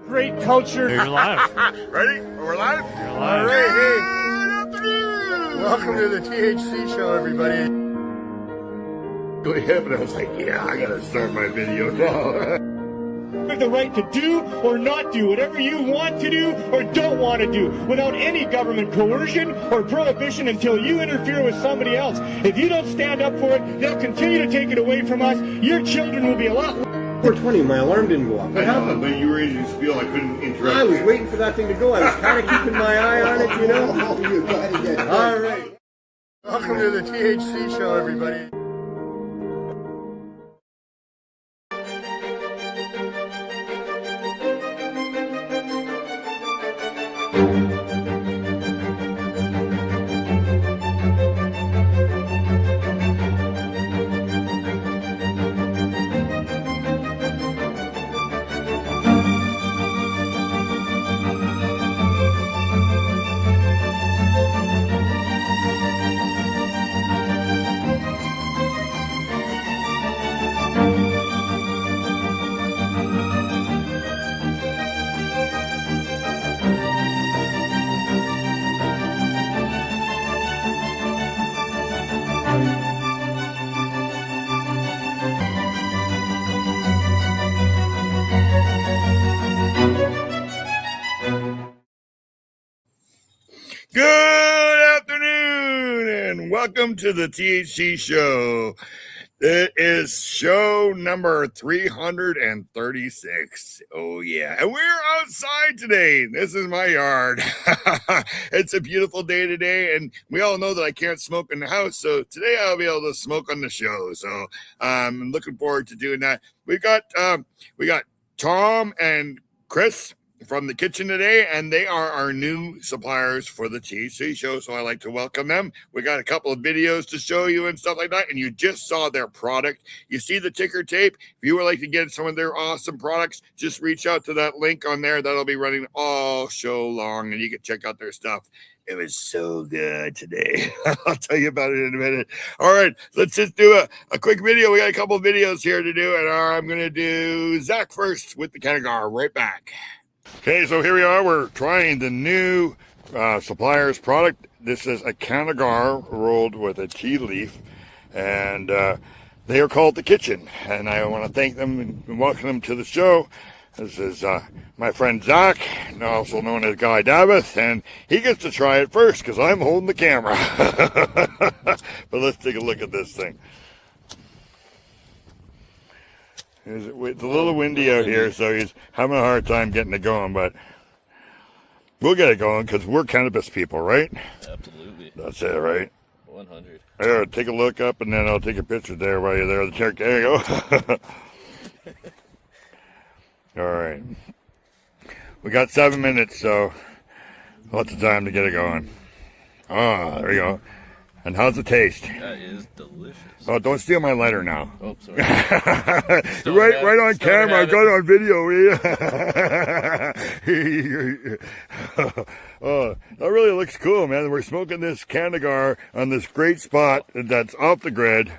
Great culture. You're live. Ready? We're live? You're live. All right, hey. Welcome to the THC Show, everybody. And I was like, yeah, I gotta start my video now. You have the right to do or not do whatever you want to do or don't want to do without any government coercion or prohibition until you interfere with somebody else. If you don't stand up for it, they'll continue to take it away from us. Your children will be a lot. 420, my alarm didn't go off. What happened? But you were ready to spiel, I couldn't interrupt. I was waiting for that thing to go. I was kind of keeping my eye on it, you know? You gotta get it. All right. Welcome to the THC Show, everybody. Good afternoon and welcome to the THC Show. It is show number 336. Oh yeah, and we're outside today. This is my yard. It's a beautiful day today, and we all know that I can't smoke in the house, so today I'll be able to smoke on the show. So I'm looking forward to doing that. We got Tom and Chris from the kitchen today, and they are our new suppliers for the THC Show, so I like to welcome them. We got a couple of videos to show you and stuff like that, and you just saw their product. You see the ticker tape. If you would like to get some of their awesome products, just reach out to that link on there. That'll be running all show long, and you can check out their stuff. It was so good today. I'll tell you about it in a minute. All right, let's just do a quick video. We got a couple of videos here to do, and I'm going to do Zach first with the Canagar. Right back. Okay, so here we are. We're trying the new supplier's product. This is a Canagar rolled with a tea leaf, and they are called The Kitchen. And I want to thank them and welcome them to the show. This is my friend Zach, also known as Guy Davis, and he gets to try it first because I'm holding the camera. But let's take a look at this thing. It's a little windy out here, so he's having a hard time getting it going, but we'll get it going because we're cannabis people, right? Absolutely. That's it, right? 100. There, take a look up, and then I'll take a picture there while you're there. There you go. All right. We got 7 minutes, so lots of time to get it going. Ah, there we go. And how's it taste? That is delicious. Oh, don't steal my lighter now. Oh, sorry. right on camera. I got it on video. Oh, that really looks cool, man. We're smoking this Canagar on this great spot that's off the grid.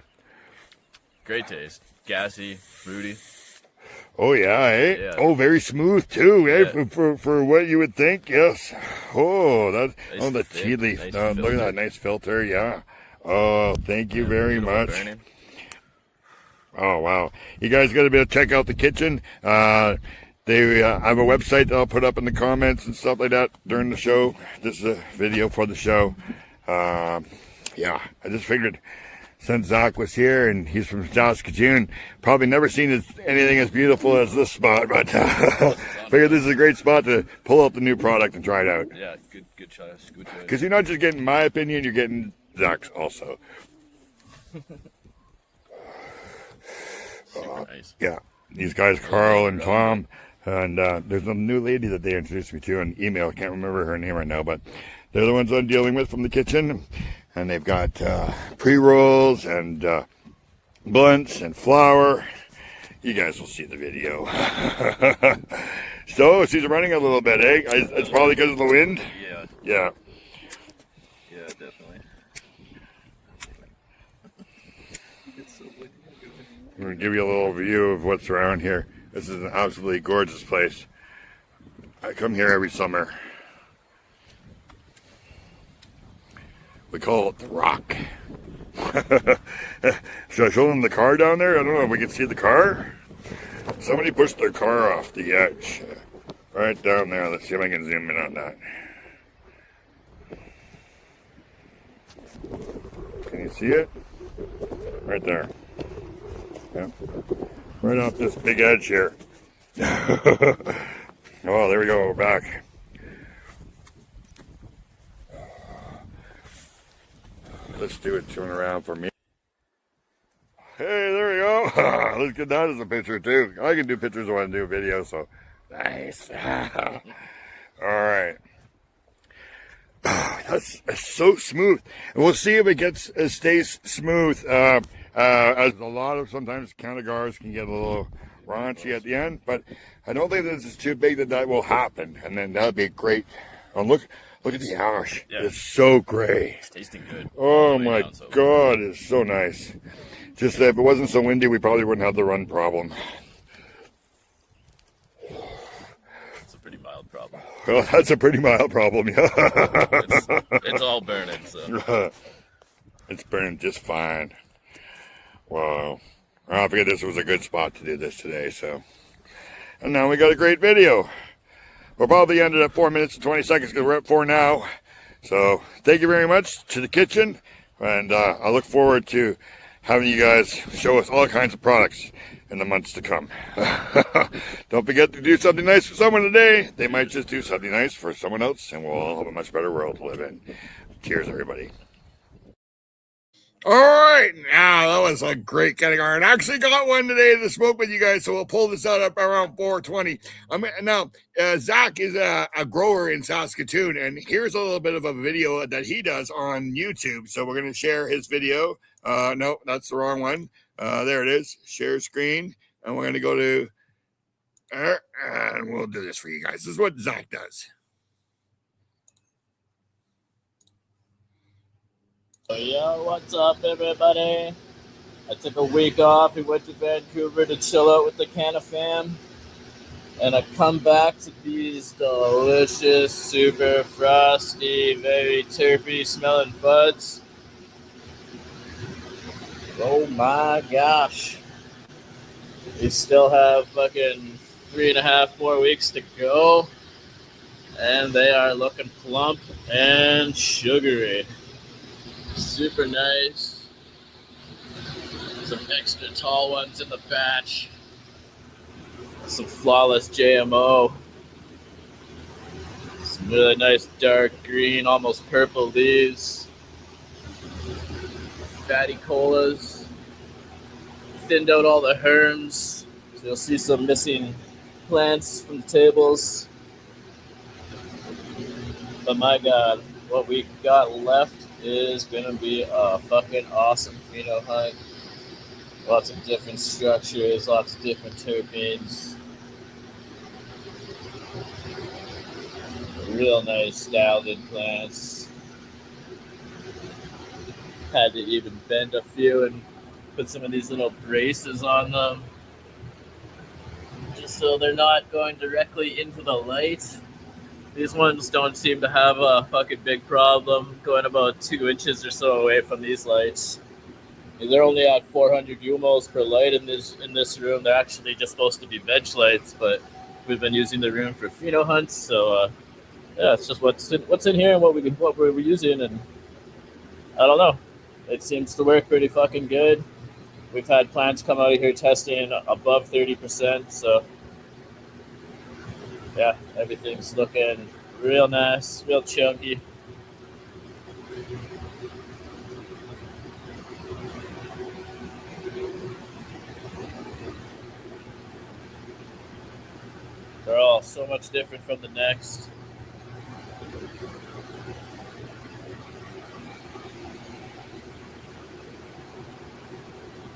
Great taste. Gassy, fruity. Oh, yeah, eh? Yeah. Oh, very smooth, too, eh? Yeah. For what you would think, yes. Oh, that. Nice Oh, the thick, tea leaf. nice Look at filter. that nice filter, yeah. Oh, thank you very Beautiful much. burning. Oh, wow. You guys got to be able to check out the kitchen. They have a website that I'll put up in the comments and stuff like that during the show. This is a video for the show. Yeah, I just figured since Zach was here and he's from Saskatoon, probably never seen anything as beautiful as this spot, but figured this is a great spot to pull out the new product and try it out. Yeah, good choice. Good choice. Because you're not just getting my opinion, you're getting Zach's also. Super nice. Yeah, these guys, Carl and Tom, and there's a new lady that they introduced me to on email. I can't remember her name right now, but they're the ones I'm dealing with from the kitchen. And they've got pre-rolls and blunts and flour. You guys will see the video. So she's running a little bit, eh? It's probably because of the wind? Yeah. Yeah. Yeah, definitely. It's so windy. I'm going to give you a little view of what's around here. This is an absolutely gorgeous place. I come here every summer. We call it the Rock. Should I show them the car down there? I don't know if we can see the car. Somebody pushed their car off the edge. Right down there. Let's see if I can zoom in on that. Can you see it? Right there. Yep. Right off this big edge here. Oh, there we go. We're back. Let's do it. Turn around for me. Hey, there we go. Let's get that as a picture too. I can do pictures when I do video, so nice. All right. That's so smooth. And we'll see if it stays smooth. As a lot of sometimes cigars can get a little raunchy at the end, but I don't think this is too big that will happen. And then that'd be great. Oh, look at the ash. Yeah. It's so gray. It's tasting good. Oh my God, it's so nice. Just that if it wasn't so windy, we probably wouldn't have the run problem. It's a pretty mild problem. Well, that's a pretty mild problem, yeah. It's all burning, so. It's burning just fine. Wow. I figured this was a good spot to do this today, so. And now we got a great video. We'll probably end it at 4 minutes and 20 seconds because we're at 4 now. So thank you very much to the kitchen. And I look forward to having you guys show us all kinds of products in the months to come. Don't forget to do something nice for someone today. They might just do something nice for someone else, and we'll all have a much better world to live in. Cheers, everybody. All right, now that was a great cigar. I actually got one today to smoke with you guys, so we'll pull this out up around 4:20. Now, Zach is a grower in Saskatoon, and here's a little bit of a video that he does on YouTube. So we're going to share his video. No, that's the wrong one. There it is. Share screen, and we're going to go to, and we'll do this for you guys. This is what Zach does. Yo, what's up, everybody? I took a week off. We went to Vancouver to chill out with the Tyvm. And I come back to these delicious, super frosty, very terpy smelling buds. Oh my gosh. We still have fucking 3.5, 4 weeks to go. And they are looking plump and sugary. Super nice. Some extra tall ones in the batch. Some flawless JMO. Some really nice dark green, almost purple leaves. Fatty colas. Thinned out all the herms. So you'll see some missing plants from the tables. But my God, what we got left is gonna be a fucking awesome pheno hunt. Lots of different structures, lots of different terpenes. Real nice styled plants. Had to even bend a few and put some of these little braces on them, just so they're not going directly into the light. These ones don't seem to have a fucking big problem going about 2 inches or so away from these lights. They're only at 400 UMOs per light in this room. They're actually just supposed to be veg lights, but we've been using the room for pheno hunts. So yeah, it's just what's in here and what we're using, and I don't know. It seems to work pretty fucking good. We've had plants come out of here testing above 30%, so. Yeah, everything's looking real nice, real chunky. They're all so much different from the next.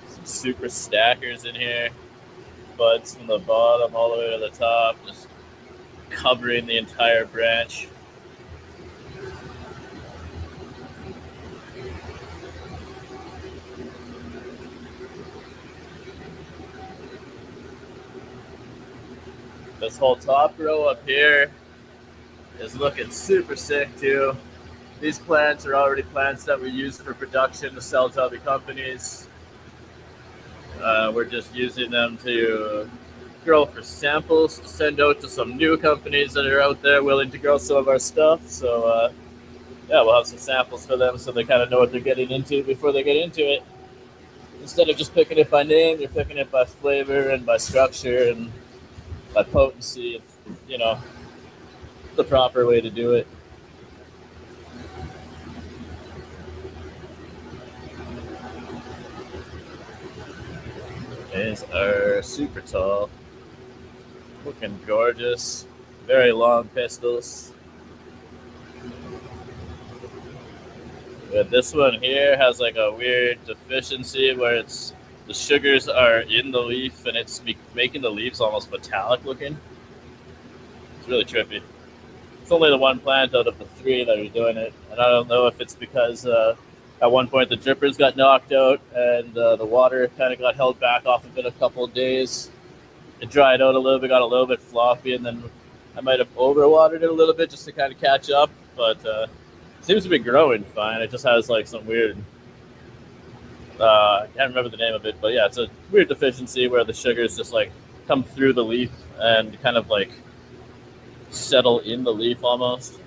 Some super stackers in here. Buds from the bottom all the way to the top, just covering the entire branch. This whole top row up here is looking super sick too. These plants are already plants that we use for production to sell to other companies. We're just using them to grow for samples to send out to some new companies that are out there willing to grow some of our stuff. So yeah, we'll have some samples for them so they kind of know what they're getting into before they get into it. Instead of just picking it by name, you're picking it by flavor and by structure and by potency. You know, the proper way to do it. These are super tall, looking gorgeous, very long pistils. But this one here has like a weird deficiency where it's the sugars are in the leaf and it's making the leaves almost metallic looking. It's really trippy. It's only the one plant out of the three that are doing it, and I don't know if it's because at one point the drippers got knocked out and the water kind of got held back off of it a couple of days. It dried out a little bit, got a little bit floppy, and then I might have overwatered it a little bit just to kind of catch up, but it seems to be growing fine. It just has like some weird, I can't remember the name of it, but yeah, it's a weird deficiency where the sugars just like come through the leaf and kind of like settle in the leaf almost.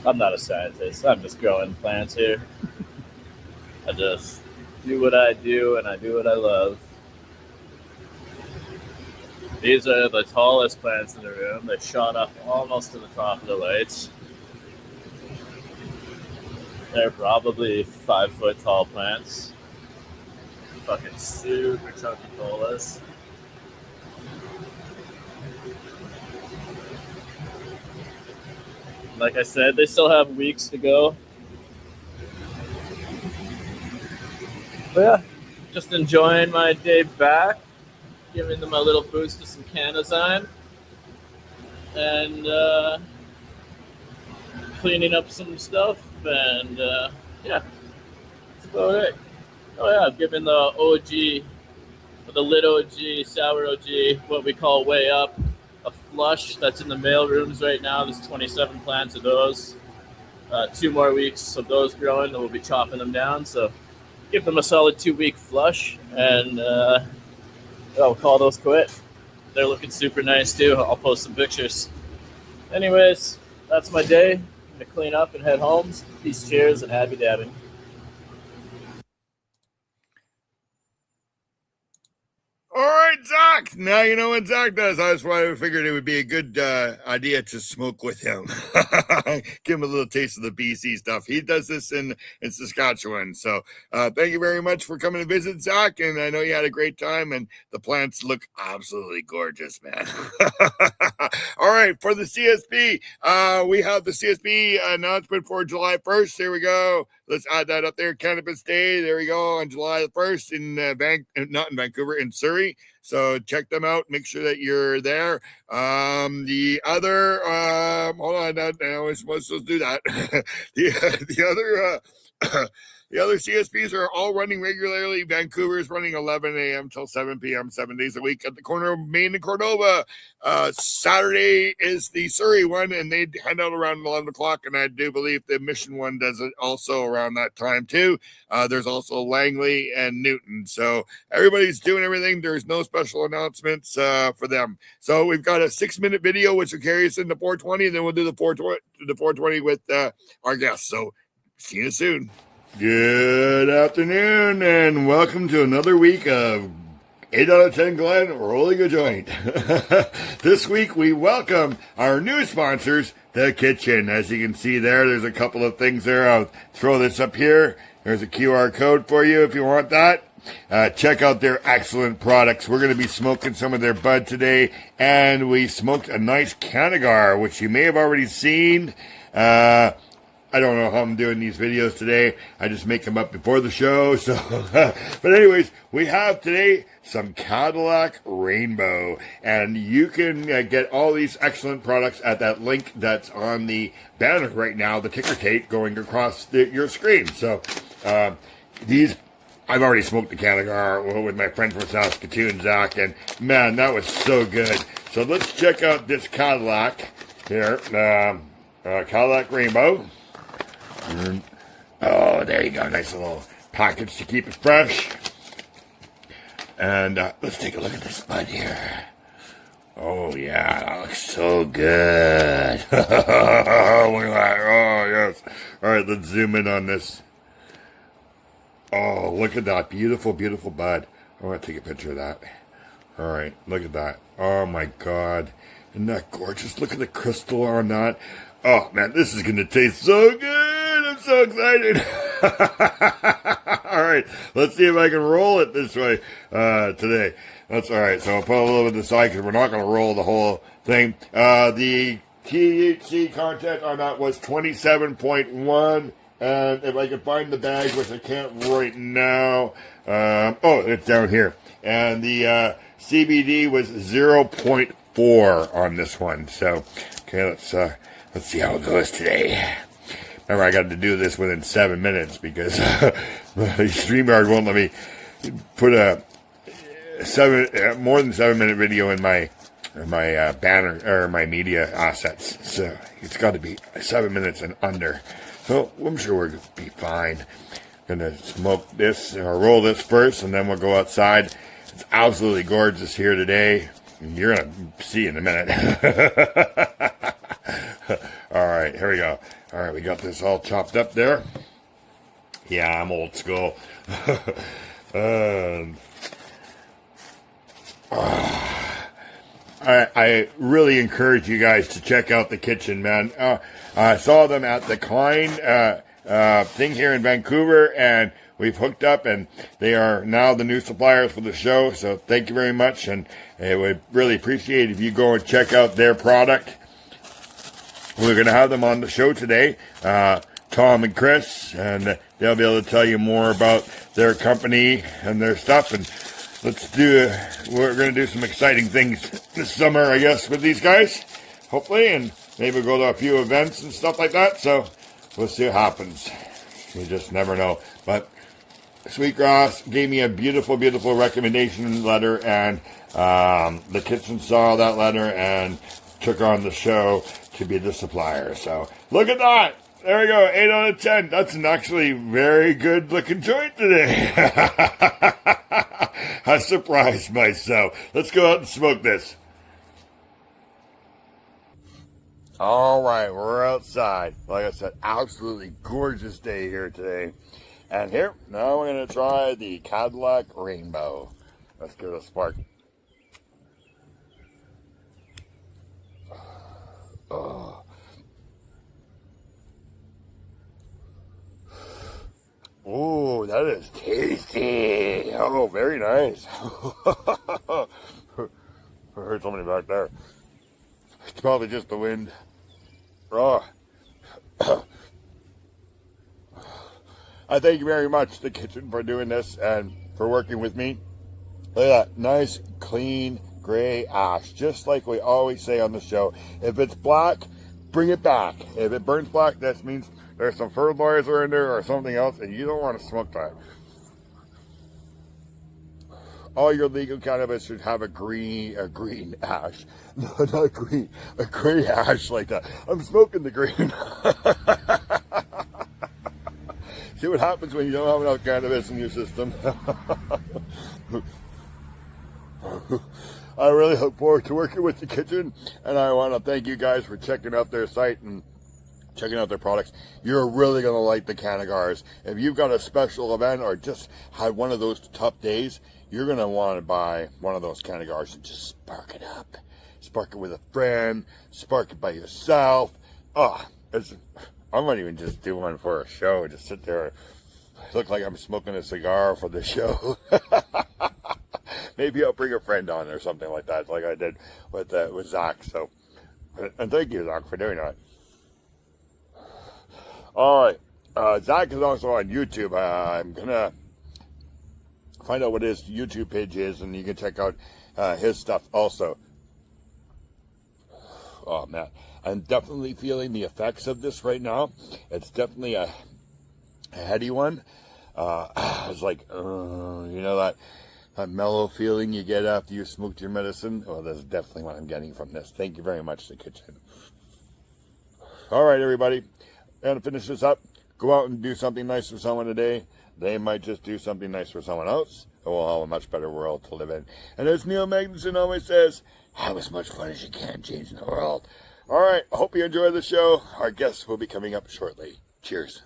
I'm not a scientist. I'm just growing plants here. I just do what I do and I do what I love. These are the tallest plants in the room. They shot up almost to the top of the lights. They're probably 5 foot tall plants. Fucking super chunky colas. Like I said, they still have weeks to go. But yeah, just enjoying my day back, giving them a little boost of some Canazyme, and cleaning up some stuff, and yeah, that's about it. Oh yeah, I'm giving the OG, the lit OG, sour OG, what we call way up, a flush that's in the mail rooms right now. There's 27 plants of those. 2 more weeks of those growing, and we'll be chopping them down. So give them a solid 2-week flush, and I'll call those quit. They're looking super nice too. I'll post some pictures. Anyways, that's my day. I'm gonna clean up and head home. Peace, cheers, and happy dabbing. All right, Zach. Now you know what Zach does. That's why I figured it would be a good idea to smoke with him. Give him a little taste of the BC stuff. He does this in Saskatchewan. So thank you very much for coming to visit, Zach. And I know you had a great time, and the plants look absolutely gorgeous, man. All right, for the CSP, we have the CSP announcement for July 1st. Here we go. Let's add that up there. Cannabis Day. There we go on July the 1st in not in Vancouver, in Surrey. So check them out. Make sure that you're there. The other, hold on, I was supposed to do that. The other CSPs are all running regularly. Vancouver is running 11 a.m. till 7 p.m. 7 days a week at the corner of Main and Cordova. Saturday is the Surrey one, and they hand out around 11 o'clock, and I do believe the Mission one does it also around that time too. There's also Langley and Newton. So everybody's doing everything. There's no special announcements for them. So we've got a 6-minute video, which will carry us into 420, and then we'll do the 420 with our guests. So see you soon. Good afternoon, and welcome to another week of 8 out of 10 Glenn Rolling a Joint. This week we welcome our new sponsors, The Kitchen. As you can see there's a couple of things there. I'll throw this up here. There's a QR code for you if you want that. Check out their excellent products. We're going to be smoking some of their bud today, and we smoked a nice Canagar, which you may have already seen. I don't know how I'm doing these videos today. I just make them up before the show. So, but anyways, we have today some Cadillac Rainbow, and you can get all these excellent products at that link that's on the banner right now, the ticker tape going across your screen. So, these, I've already smoked the Canagar with my friend from Saskatoon, Zach, and man, that was so good. So let's check out this Cadillac here. Cadillac Rainbow. Oh, there you go. Nice little package to keep it fresh. And let's take a look at this bud here. Oh, yeah, that looks so good. Look at that. Oh, yes. All right, let's zoom in on this. Oh, look at that. Beautiful, beautiful bud. I want to take a picture of that. All right, look at that. Oh, my God. Isn't that gorgeous? Look at the crystal on that. Oh, man, this is going to taste so good. I'm so excited. All right, let's see if I can roll it this way today. That's all right. So I'll put a little bit aside because we're not going to roll the whole thing. The THC content on that was 27.1. And if I can find the bag, which I can't right now. Oh, it's down here. And the CBD was 0.4 on this one. So, okay, let's see how it goes today. Remember, I got to do this within 7 minutes because StreamYard won't let me put a more than 7 minute video in my banner or my media assets. So it's got to be 7 minutes and under. So I'm sure we're going to be fine. Gonna smoke this or roll this first, and then we'll go outside. It's absolutely gorgeous here today. You're gonna see in a minute. All right, here we go. All right, we got this all chopped up there. Yeah, I'm old school. I really encourage you guys to check out the kitchen, man. I saw them at the Klein thing here in Vancouver, and we've hooked up, and they are now the new suppliers for the show. So thank you very much, and I would really appreciate if you go and check out their product. We're going to have them on the show today, Tom and Chris, and they'll be able to tell you more about their company and their stuff. And we're going to do some exciting things this summer, I guess, with these guys, hopefully, and maybe go to a few events and stuff like that. So we'll see what happens. You just never know. But Sweetgrass gave me a beautiful, beautiful recommendation letter, and the kitchen saw that letter and took on the show to be the supplier. So look at that. There we go. 8 out of 10. That's an actually very good looking joint today. I surprised myself. Let's go out and smoke this. All right, we're outside. Like I said, absolutely gorgeous day here today. And here, now we're going to try the Cadillac Rainbow. Let's give it a spark. Oh. Oh, that is tasty. Oh, very nice. I heard somebody back there. It's probably just the wind. Oh. I thank you very much, the kitchen, for doing this and for working with me. Look at that. Nice, clean, gray ash. Just like we always say on the show. If it's black, bring it back. If it burns black, that means there's some fertilizer in there or something else, and you don't want to smoke that. All your legal cannabis should have a green ash. No, not green. A gray ash like that. I'm smoking the green. See what happens when you don't have enough cannabis in your system. I really look forward to working with the kitchen, and I want to thank you guys for checking out their site and checking out their products. You're really going to like the Canagars. If you've got a special event or just had one of those tough days, you're going to want to buy one of those Canagars and just spark it up. Spark it with a friend. Spark it by yourself. I might even just do one for a show. Just sit there. Look like I'm smoking a cigar for the show. Maybe I'll bring a friend on or something like that, like I did with Zach. So, and thank you, Zach, for doing that. All right, Zach is also on YouTube. I'm gonna find out what his YouTube page is, and you can check out his stuff also. Oh man, I'm definitely feeling the effects of this right now. It's definitely a heady one. It's like, you know, that that mellow feeling you get after you smoked your medicine. Oh, that's definitely what I'm getting from this. Thank you very much, The Kitchen. All right, everybody. And to finish this up, go out and do something nice for someone today. They might just do something nice for someone else. And we'll have a much better world to live in. And as Neil Magnuson always says, have as much fun as you can changing the world. All right. I hope you enjoy the show. Our guests will be coming up shortly. Cheers.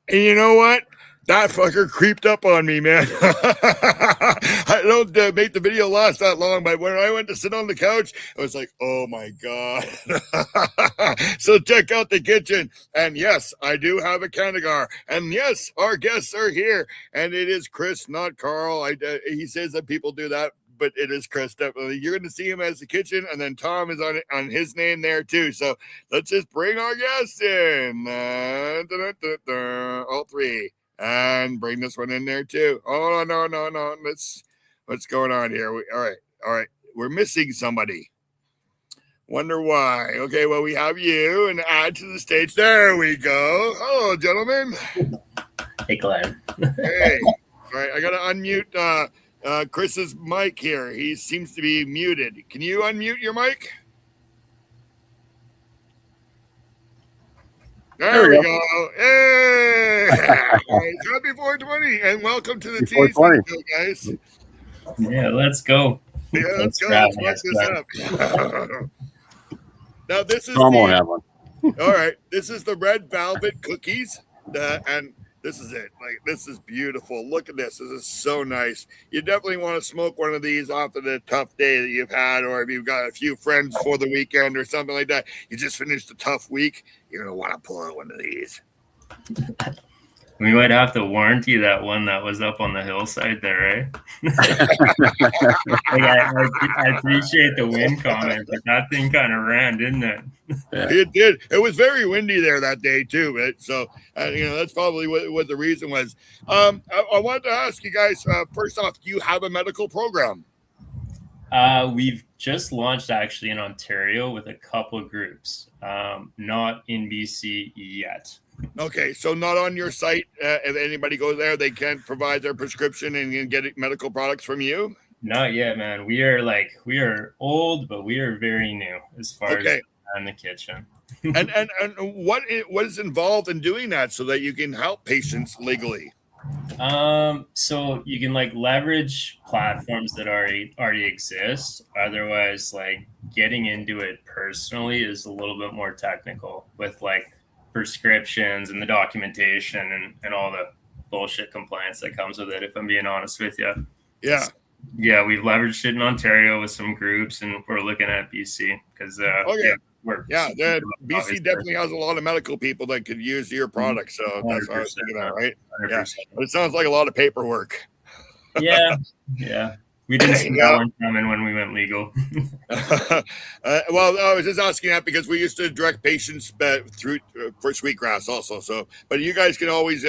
And you know what? That fucker creeped up on me, man. I don't make the video last that long, but when I went to sit on the couch, I was like, oh my God. So check out The Kitchen. And yes, I do have a Cannagar. And yes, our guests are here. And it is Chris, not Carl. He says that people do that, but it is Chris, definitely. You're going to see him as The Kitchen, and then Tom is on his name there too. So let's just bring our guests in. All three. And bring this one in there too. Oh, no. What's going on here? All right. We're missing somebody. Wonder why. Okay, well, we have you and add to the stage. There we go. Hello, gentlemen. Hey, Glenn. Hey. All right, I got to unmute Chris's mic here. He seems to be muted. Can you unmute your mic? There we go. Hey! Happy 420 and welcome to the THC Show, guys. Yeah, let's go. Yeah, let's go. Let's mess this up. Now, this is Tom won't have one. all right. This is the red velvet cookies. And this is it. Like, this is beautiful. Look at this. This is so nice. You definitely want to smoke one of these after the tough day that you've had, or if you've got a few friends for the weekend or something like that. You just finished a tough week. You're going to want to pull out one of these. We might have to warranty that one that was up on the hillside there, right? I appreciate the wind comment, but that thing kind of ran, didn't it? Yeah. It did. It was very windy there that day too. Right? So, that's probably what the reason was. I wanted to ask you guys, first off, do you have a medical program? We've just launched actually in Ontario with a couple of groups, not in BC yet. Okay, so not on your site. If anybody goes there, they can provide their prescription and get medical products from you? Not yet, man. We are old, but we are very new as far as in the kitchen. and what is involved in doing that so that you can help patients legally? So you can leverage platforms that already exist. Otherwise, getting into it personally is a little bit more technical with prescriptions and the documentation and all the bullshit compliance that comes with it, if I'm being honest with you. Yeah. Yeah, we've leveraged it in Ontario with some groups, and we're looking at BC because BC definitely has a lot of medical people that could use your product. So that's what I was thinking that, right? 100%. Yeah. But it sounds like a lot of paperwork. Yeah. We didn't see that one coming when we went legal. Well, I was just asking that because we used to direct patients through for sweetgrass also. So, but you guys can always,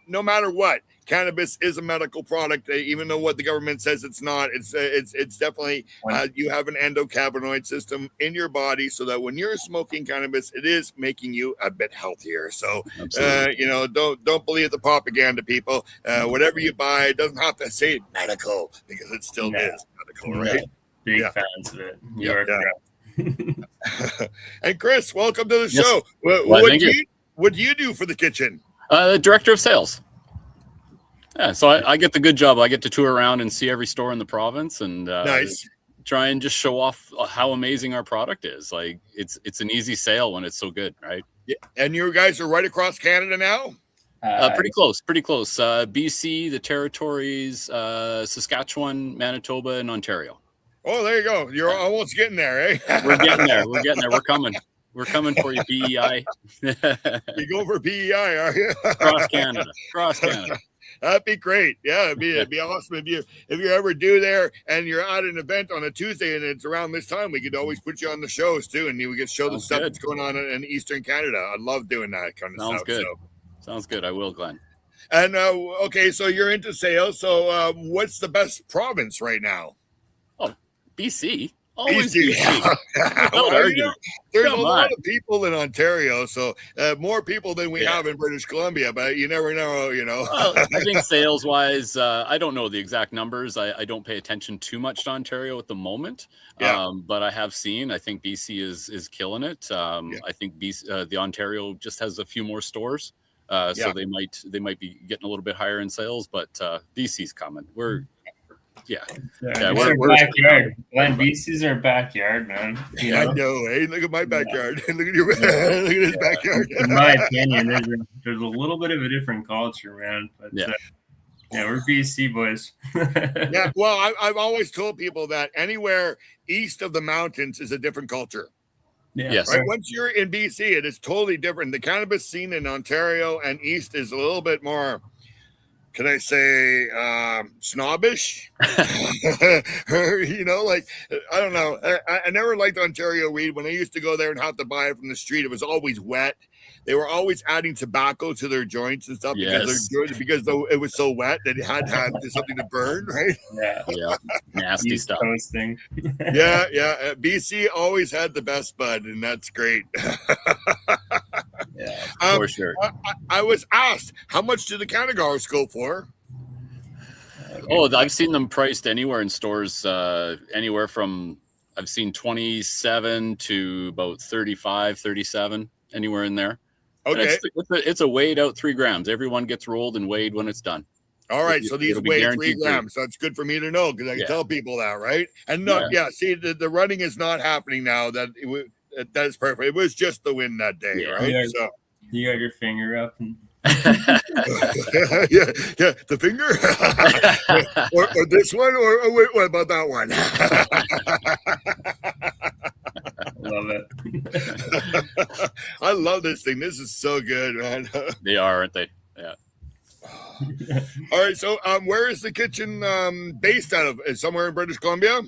no matter what, cannabis is a medical product, even though what the government says it's not. It's definitely you have an endocannabinoid system in your body, so that when you're smoking cannabis, it is making you a bit healthier. So, don't believe the propaganda, people. Whatever you buy, it doesn't have to say medical because it still is medical, right? Big fans of it. You are correct. And Chris, welcome to the show. What do you do for the kitchen? Director of sales. Yeah, so I get the good job. I get to tour around and see every store in the province and nice. Try and just show off how amazing our product is. It's an easy sale when it's so good, right? Yeah. And you guys are right across Canada now? Pretty close. BC, the territories, Saskatchewan, Manitoba, and Ontario. Oh, there you go. You're almost getting there, eh? We're getting there. We're coming. We're coming for you, PEI. You go for PEI, are you? Across Canada. That'd be great. Yeah, it'd be awesome if you ever do there and you're at an event on a Tuesday and it's around this time. We could always put you on the shows too, and you would get show the stuff that's going on in Eastern Canada. I love doing that kind of stuff. Sounds good. Sounds good. I will, Glenn. And okay, so you're into sales. So what's the best province right now? Oh, BC. Always BC. BC. Without Well, argument. there's Come a lot on. of people in Ontario, so more people than we Yeah. have in British Columbia, but you never know, Well, I think sales wise, I don't know the exact numbers. I don't pay attention too much to Ontario at the moment. Yeah. But I have seen, I think BC is killing it. Yeah. I think the Ontario just has a few more stores. Yeah. So they might be getting a little bit higher in sales, but BC's coming. Yeah, It's our backyard. Glen, BC's our backyard, man. You know? I know. Hey, look at my backyard. Look at your look at his backyard. In my opinion, there's a little bit of a different culture, man. But Yeah. We're BC boys. Yeah, well, I've always told people that anywhere east of the mountains is a different culture. Yeah. Yes. Right. Once you're in BC, it is totally different. The cannabis scene in Ontario and east is a little bit more, can I say, snobbish? You know, like, I don't know. I never liked Ontario weed. When I used to go there and have to buy it from the street, it was always wet. They were always adding tobacco to their joints and stuff because it was so wet that it had to have something to burn, right? Yeah. Nasty East stuff. Coast thing. Yeah. BC always had the best bud, and that's great. Yeah, For sure. I was asked, how much do the Canagars go for? Oh, I've seen them priced anywhere in stores, anywhere from I've seen 27 to about 35, 37, anywhere in there. And Okay. it's a weighed out 3 grams. Everyone gets rolled and weighed when it's done. All right. So these it'll be weigh 3 guaranteed grams. So that's good for me to know because I can tell people that, right? And see, the running is not happening now. That is perfect. It was just the win that day, right? Yeah. So You got your finger up. And... yeah, the finger, or this one, or wait, what about that one? Love it. I love this thing. This is so good, man. They are, aren't they? Yeah. All right, so where is the kitchen based out of? Is somewhere in British Columbia?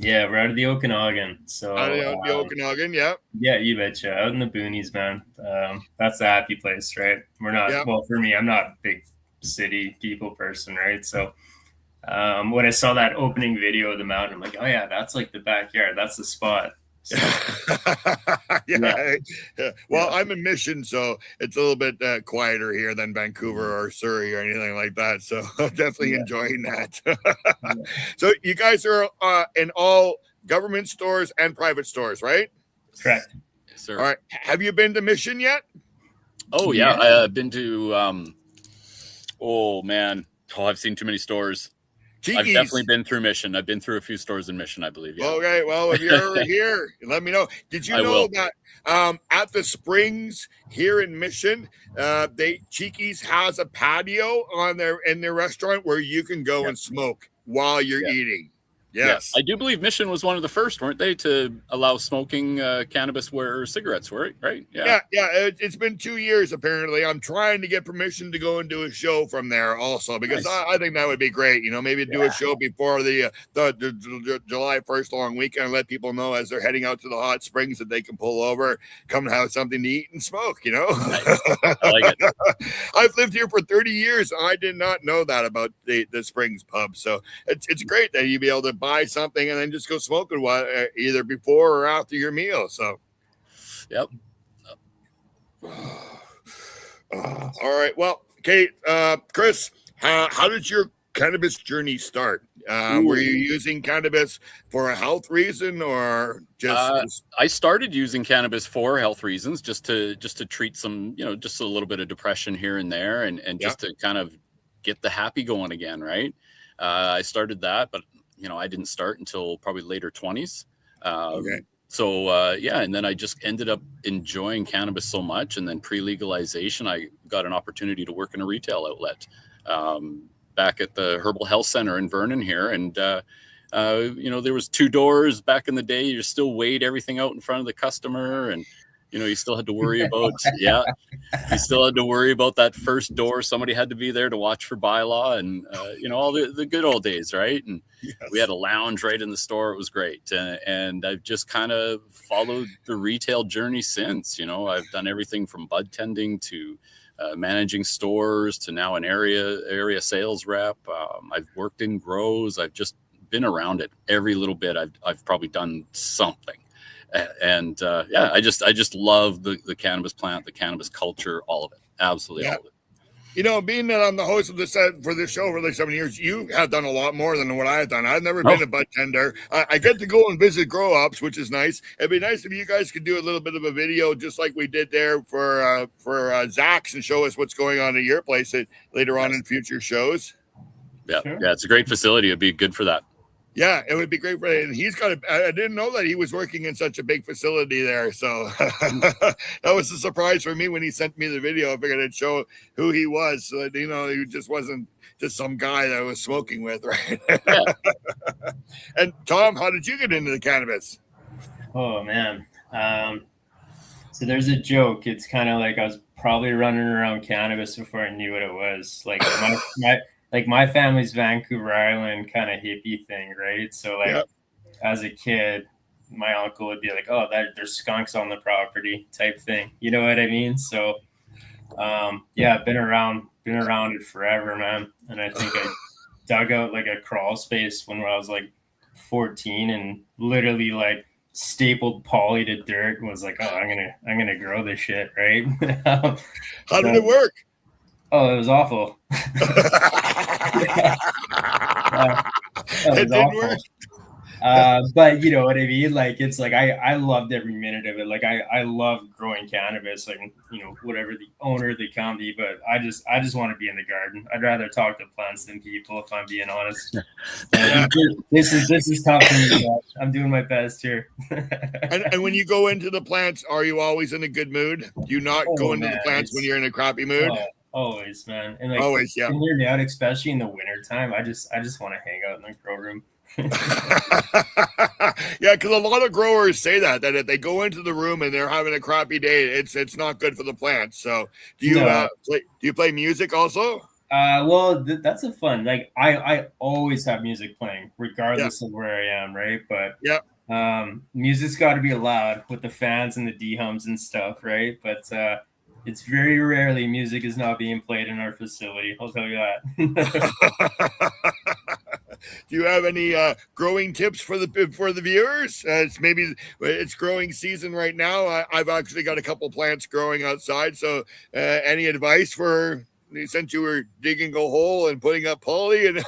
Yeah, we're out of the Okanagan. So Out of the Okanagan, yeah. Yeah, you betcha. Out in the boonies, man. That's the happy place, right? We're not, well, for me, I'm not a big city people person, right? So when I saw that opening video of the mountain, I'm like, oh yeah, that's like the backyard. That's the spot. So, yeah. Well, I'm in Mission, so it's a little bit quieter here than Vancouver or Surrey or anything like that. So I'm definitely enjoying that. So you guys are in all government stores and private stores, right? Correct. Yes, sir. All right. Have you been to Mission yet? Oh yeah, I've been to. Oh man, I've seen too many stores. Cheekies. I've definitely been through Mission. I've been through a few stores in Mission, I believe. Yeah. Okay, well, if you're ever here, let me know. Did you know that at the Springs here in Mission, Cheekies has a patio in their restaurant where you can go and smoke while you're eating? Yes. I do believe Mission was one of the first, weren't they, to allow smoking cannabis where cigarettes were, right? Yeah. It's been 2 years, apparently. I'm trying to get permission to go and do a show from there also, because I think that would be great. You know, maybe do a show before the July 1st long weekend and let people know as they're heading out to the hot springs that they can pull over, come and have something to eat and smoke, you know? Nice. I like it. I've lived here for 30 years. I did not know that about the Springs pub. So it's great that you'd be able to buy something and then just go smoke it either before or after your meal. So, yep. All right. Well, Kate, Chris, how did your cannabis journey start? Were you using cannabis for a health reason or just? I started using cannabis for health reasons, just to treat some, just a little bit of depression here and there, and just to kind of get the happy going again. Right. I started that, but I didn't start until probably later 20s. Okay. So, and then I just ended up enjoying cannabis so much. And then pre-legalization, I got an opportunity to work in a retail outlet back at the Herbal Health Center in Vernon here. And, there was 2 doors back in the day. You still weighed everything out in front of the customer. And, you still had to worry about, you still had to worry about that first door. Somebody had to be there to watch for bylaw and, all the good old days. Right. And we had a lounge right in the store. It was great. And I've just kind of followed the retail journey since. I've done everything from bud tending to managing stores to now an area sales rep. I've worked in grows. I've just been around it every little bit. I've probably done something. And yeah, I just love the cannabis plant, the cannabis culture, all of it. Absolutely all of it. You know, being that I'm the host of this for this show for like 7 years, you have done a lot more than what I've done. I've never been a bud tender. I get to go and visit grow ups, which is nice. It'd be nice if you guys could do a little bit of a video, just like we did there for Zach's, and show us what's going on at your place later on in future shows. Yeah, yeah, it's a great facility. It'd be good for that. Yeah, it would be great for it. And he's got I didn't know that he was working in such a big facility there. So that was a surprise for me when he sent me the video. I figured I'd show who he was, so that, you know, he just wasn't just some guy that I was smoking with, right? Yeah. And Tom, how did you get into the cannabis? Oh man. So there's a joke. It's kind of like I was probably running around cannabis before I knew what it was. Like my family's Vancouver Island kind of hippie thing, right? So like as a kid, my uncle would be like, "Oh, there's skunks on the property," type thing. You know what I mean? So yeah, been around it forever, man. And I think I dug out like a crawl space when I was like 14 and literally like stapled poly to dirt and was like, "Oh, I'm gonna grow this shit," right? How did it work? Oh, it was awful. It didn't work. But you know what I mean? Like, it's like, I loved every minute of it. Like I love growing cannabis, like, you know, whatever the owner of the company, but I just want to be in the garden. I'd rather talk to plants than people, if I'm being honest. This is tough for me, but I'm doing my best here. And when you go into the plants, are you always in a good mood? Do you not go into the plants when you're in a crappy mood? Always, man. And like, always, yeah. Hear me out, especially in the winter time. I just want to hang out in the grow room. Yeah, because a lot of growers say that if they go into the room and they're having a crappy day, it's not good for the plants. So do you play music also? Well, that's a fun. Like I always have music playing, regardless of where I am, right? But music's got to be allowed with the fans and the D-hums and stuff, right? But it's very rarely music is not being played in our facility. I'll tell you that. Do you have any growing tips for the viewers? It's growing season right now. I've actually got a couple plants growing outside. So any advice since you were digging a hole and putting up poly? And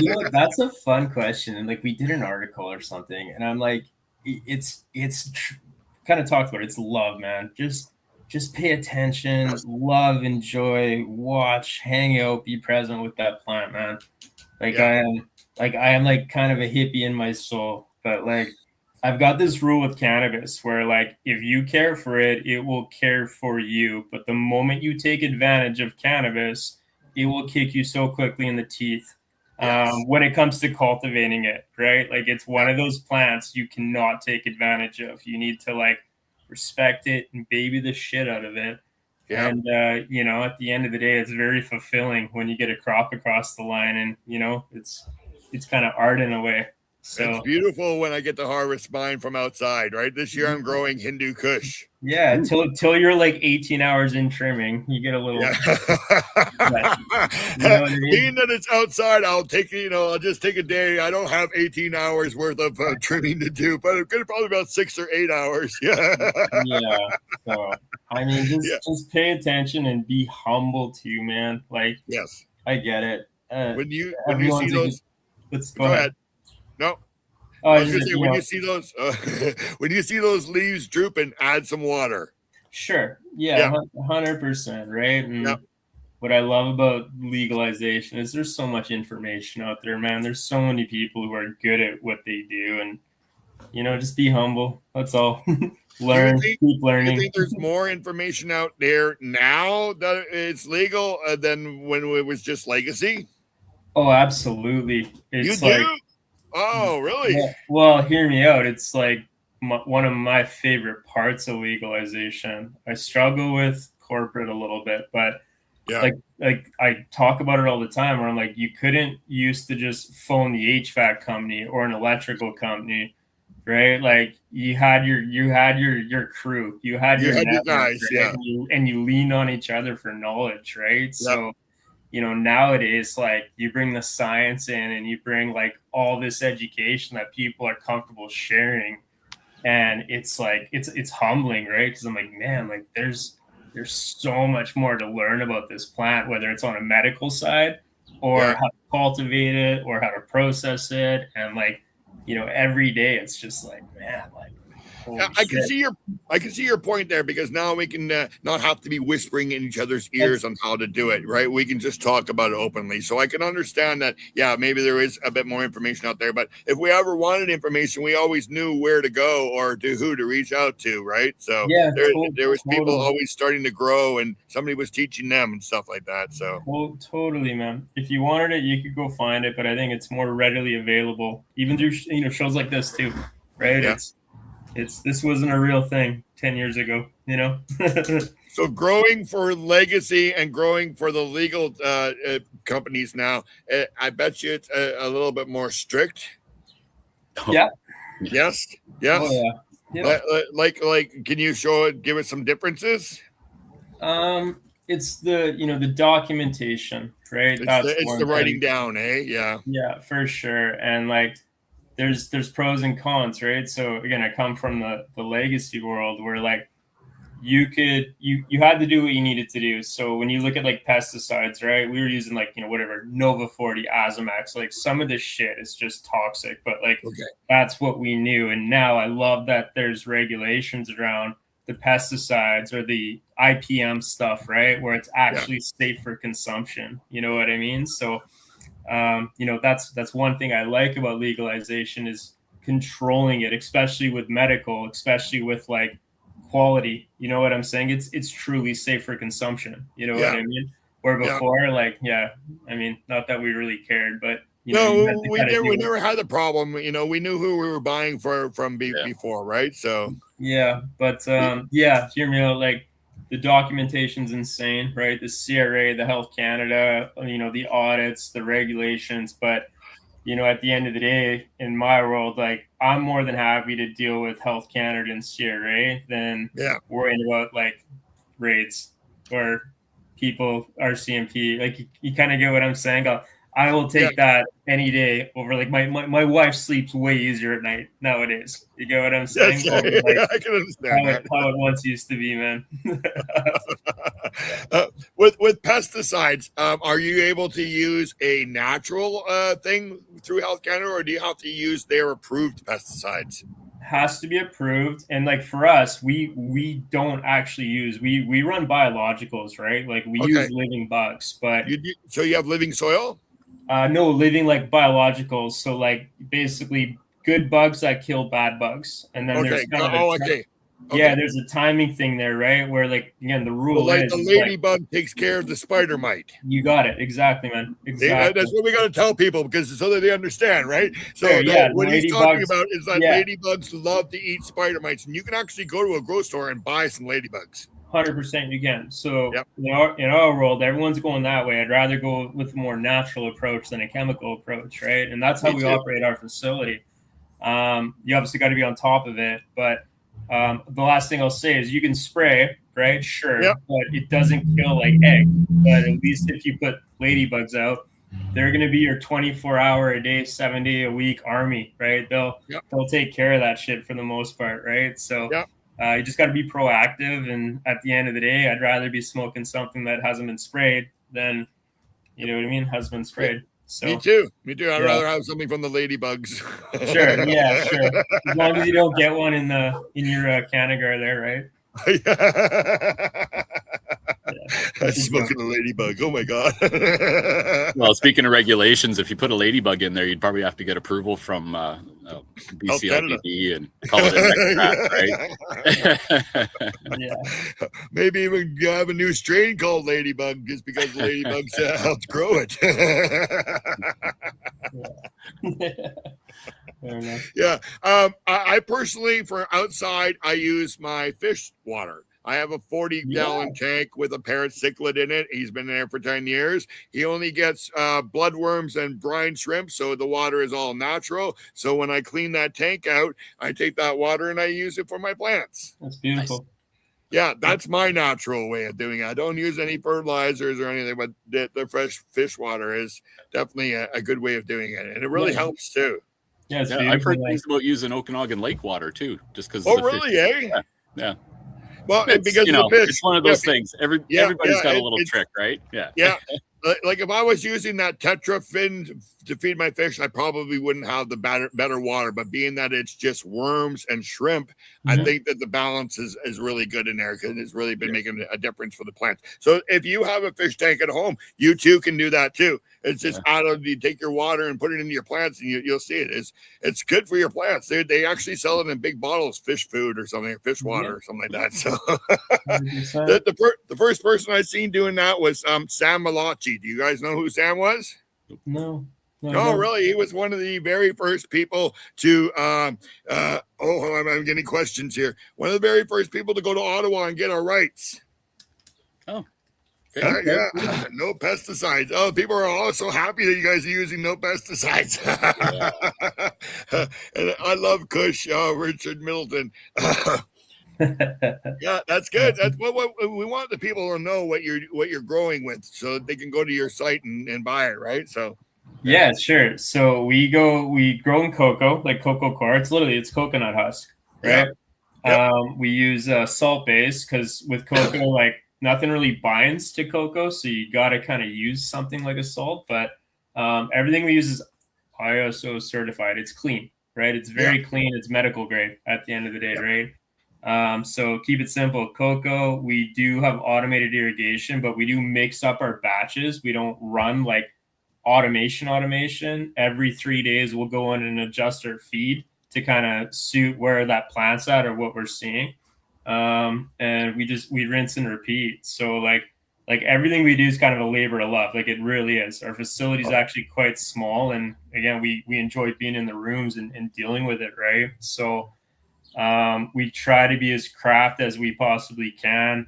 you know, that's a fun question. And like, we did an article or something, and I'm like, it's kind of talked about it. It's love, man. Just pay attention, love, enjoy, watch, hang out, be present with that plant, man. Like I am like kind of a hippie in my soul, but like I've got this rule with cannabis where like if you care for it, it will care for you. But the moment you take advantage of cannabis, it will kick you so quickly in the teeth. When it comes to cultivating it, right? Like it's one of those plants you cannot take advantage of. You need to like respect it and baby the shit out of it. Yeah. And, you know, at the end of the day, it's very fulfilling when you get a crop across the line, and, you know, it's kind of art in a way. So it's beautiful when I get to harvest mine from outside, right? This year I'm growing Hindu Kush. Yeah, till you're like 18 hours in trimming, you get a little. Yeah. You know what I mean? Being that it's outside, I'll just take a day. I don't have 18 hours worth of trimming to do, but it's gonna probably about 6 or 8 hours. Yeah. Yeah. So I mean, just pay attention and be humble too, man. Like, yes, I get it. When you see those, go ahead. No. Oh, I was gonna say, when you see those leaves drooping, add some water. Sure. Yeah. 100%. Right. And what I love about legalization is there's so much information out there, man. There's so many people who are good at what they do, and, you know, just be humble. That's all. Learn, keep learning. Do you think there's more information out there now that it's legal than when it was just legacy? Oh, absolutely. It's you do? Oh, really? Yeah. Well, hear me out. It's like one of my favorite parts of legalization. I struggle with corporate a little bit, but like I talk about it all the time, where I'm like, you couldn't used to just phone the HVAC company or an electrical company, right? Like you had your crew, you had your network, guys, right? And you lean on each other for knowledge, right? So nowadays, like, you bring the science in and you bring like all this education that people are comfortable sharing, and it's like it's humbling, right? Because I'm like, man, like there's so much more to learn about this plant, whether it's on a medical side or how to cultivate it or how to process it, and like, every day it's just like, man, like, I can see your point there, because now we can not have to be whispering in each other's ears on how to do it, right? We can just talk about it openly. So I can understand that, yeah, maybe there is a bit more information out there, but if we ever wanted information, we always knew where to go or to who to reach out to, right? So there was people always starting to grow, and somebody was teaching them and stuff like that. So totally, man. If you wanted it, you could go find it, but I think it's more readily available, even through shows like this too, right? Yeah. This wasn't a real thing 10 years ago, So growing for legacy and growing for the legal companies now, I bet you it's a little bit more strict. Yeah. Yes. Oh, yeah. Like, can you give us some differences? It's the documentation, right? It's the writing down, eh? Yeah. Yeah, for sure. And like, there's pros and cons, right? So again, I come from the legacy world where like you had to do what you needed to do. So when you look at like pesticides, right, we were using like, whatever, Nova 40, Azomax, like some of this shit is just toxic, but like that's what we knew. And now I love that there's regulations around the pesticides or the IPM stuff, right, where it's actually safe for consumption. You know what I mean? So that's one thing I like about legalization, is controlling it, especially with medical, especially with like quality. You know what I'm saying? It's truly safe for consumption. You know what I mean? Where before, I mean, not that we really cared, but we never had the problem. We knew who we were buying from before, right? So but hear me out. Like, the documentation's insane, right? The CRA, the Health Canada, the audits, the regulations. But, at the end of the day, in my world, like, I'm more than happy to deal with Health Canada and CRA than worrying about like raids or people, RCMP. Like, you kind of get what I'm saying? I will take that any day over, like, my wife sleeps way easier at night nowadays. You get what I'm saying? Yes, I can understand how it once used to be, man. With pesticides, are you able to use a natural thing through Health Canada, or do you have to use their approved pesticides? Has to be approved. And like, for us, we don't actually use, we run biologicals, right? Like, we use living bugs, but so you have living soil? No, living like biologicals. So like, basically good bugs that kill bad bugs. And then there's there's a timing thing there, right? Where, like, again, the rule is the ladybug takes care of the spider mite. You got it. Exactly, man. Exactly. That's what we got to tell people, because so that they understand, right? So what he's talking about is that ladybugs love to eat spider mites, and you can actually go to a grocery store and buy some ladybugs. 100% you can. So in our world, everyone's going that way. I'd rather go with a more natural approach than a chemical approach, right? And that's how we operate our facility. You obviously got to be on top of it, but the last thing I'll say is, you can spray, right? Sure, but it doesn't kill like eggs. But at least if you put ladybugs out, they're going to be your 24-hour a day, 7-day a week army, right? They'll take care of that shit for the most part, right? So you just got to be proactive. And at the end of the day, I'd rather be smoking something that hasn't been sprayed than, you know what I mean, has been sprayed. So, me too. I'd rather have something from the ladybugs. Sure. As long as you don't get one in your Canagar there, right? Smoking a ladybug. Oh my god. Well, speaking of regulations, if you put a ladybug in there, you'd probably have to get approval from BCLPD and call it a next right? Maybe even have a new strain called ladybug, just because the ladybugs helped grow it. I personally, for outside, I use my fish water. I have a 40-gallon tank with a parrot cichlid in it. He's been there for 10 years. He only gets bloodworms and brine shrimp, so the water is all natural. So when I clean that tank out, I take that water and I use it for my plants. That's beautiful. Yeah, that's my natural way of doing it. I don't use any fertilizers or anything, but the fresh fish water is definitely a good way of doing it, and it really helps too. Yeah, it's I've heard things about using Okanagan Lake water too, just because. Oh, really? Fish. Yeah. Well, it's, because you know, the fish, it's one of those things. Everybody's got a little trick, right? Yeah. Like if I was using that Tetra fin to feed my fish, I probably wouldn't have the better water. But being that it's just worms and shrimp, I think that the balance is really good in there because it's really been making a difference for the plants. So if you have a fish tank at home, you too can do that too. It's just you take your water and put it into your plants, and you'll see it. It's good for your plants. They actually sell it in big bottles, fish food or something, or fish water or something like that. So the first person I seen doing that was Sam Malachi. Do you guys know who Sam was? No. Oh, really? He was one of the very first people to hold on, I'm getting questions here. One of the very first people to go to Ottawa and get our rights. Oh. Okay. Yeah, no pesticides. Oh, people are all so happy that you guys are using no pesticides. And I love Kush, Richard Middleton. Yeah, that's good. That's what we want the people to know what you're growing with, so they can go to your site and buy it, right? So yeah, sure. So we grow in cocoa, like cocoa core. It's coconut husk, right? We use salt base because with cocoa, like nothing really binds to cocoa, so you got to kind of use something like a salt. But everything we use is ISO certified. It's clean, right? It's very clean. It's medical grade at the end of the day, right? So keep it simple. Cocoa, we do have automated irrigation, but we do mix up our batches. We don't run like automation. Every 3 days, we'll go in and adjust our feed to kind of suit where that plant's at or what we're seeing. And we rinse and repeat. So like everything we do is kind of a labor of love. Like it really is. Our facility is actually quite small. And again, we enjoy being in the rooms and dealing with it. Right. So, we try to be as craft as we possibly can.